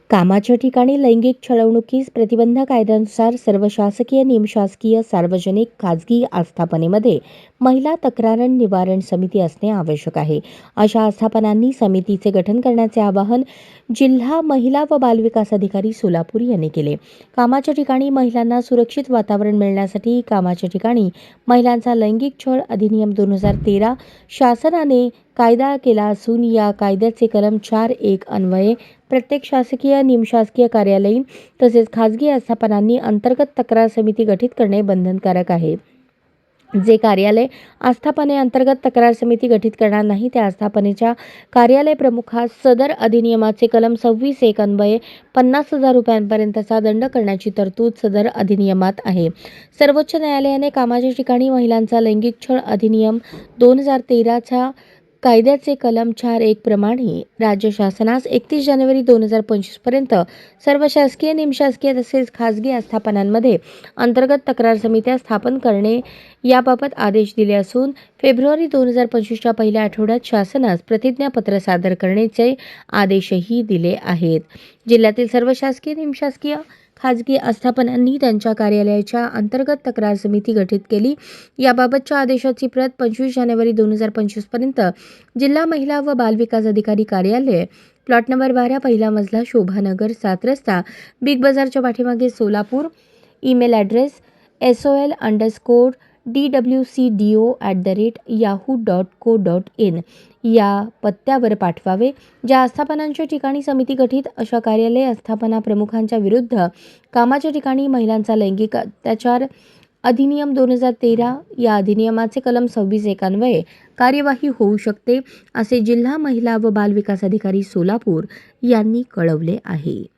कामाच्या ठिकाणी लैंगिक छळवणुकीस प्रतिबंध कायद्यानुसार सर्व शासकीय, निमशासकीय, सार्वजनिक, खाजगी आस्थापनेमध्ये महिला तक्रार निवारण समिती असणे आवश्यक आहे. अशा आस्थापनांनी समितीचे गठन करण्याचे आवाहन जिल्हा महिला व बालविकास अधिकारी सोलापूर यांनी केले. कामाच्या ठिकाणी महिलांना सुरक्षित वातावरण मिळण्यासाठी कामाच्या ठिकाणी महिलांचा लैंगिक छळ अधिनियम 2013 शासनाने कायदा केला असून या कायद्याचे कलम 4(1) अन्वये प्रत्येक शासकीय, निमशासकीय, कार्यालयीन तसेच खाजगी आस्थापनांनी अंतर्गत तक्रार समिती गठीत करणे बंधनकारक आहे. जे कार्यालय आस्थापने अंतर्गत तक्रार समिती गठीत करणार नाही त्या आस्थापनेच्या कार्यालय प्रमुखास सदर अधिनियमाचे कलम 26(1) अन्वये 50,000 रुपयांपर्यंतचा दंड करण्याची तरतूद सदर अधिनियमात आहे. सर्वोच्च न्यायालयाने कामाच्या ठिकाणी महिलांचा लैंगिक छळ अधिनियम 2013 च्या कायद्याचे कलम 4(1) प्रमाणे राज्य शासनास 31 जानेवारी 2025 पर्यंत सर्व शासकीय, निमशासकीय तसेच खाजगी आस्थापनांमध्ये अंतर्गत तक्रार समित्या स्थापन करणे याबाबत आदेश दिले असून फेब्रुवारी 2025च्या पहिल्या आठवड्यात शासनास प्रतिज्ञापत्र सादर करण्याचे आदेशही दिले आहेत. जिल्ह्यातील सर्व शासकीय, निमशासकीय, खाजगी आस्थापनांनी त्यांच्या कार्यालयाच्या अंतर्गत तक्रार समिती गठीत केली. याबाबतच्या आदेशाची प्रत 25 जानेवारी 2025 पर्यंत जिल्हा महिला व बालविकास अधिकारी कार्यालय, प्लॉट नंबर 12, पहिला मजला, शोभानगर, 7 रस्ता, बिग बाजारच्या पाठीमागे, सोलापूर. ईमेल ॲड्रेस sol_dwcdo@yahoo.co.in या पत्त्यावर पाठवावे. ज्या आस्थापनांच्या ठिकाणी समिती गठीत अशा कार्यालय आस्थापना प्रमुखांच्या विरुद्ध कामाच्या ठिकाणी महिलांचा लैंगिक अत्याचार अधिनियम 2013 या अधिनियमाचे कलम 26(1) अन्वये कार्यवाही होऊ शकते, असे जिल्हा महिला व बालविकास अधिकारी सोलापूर यांनी कळवले आहे.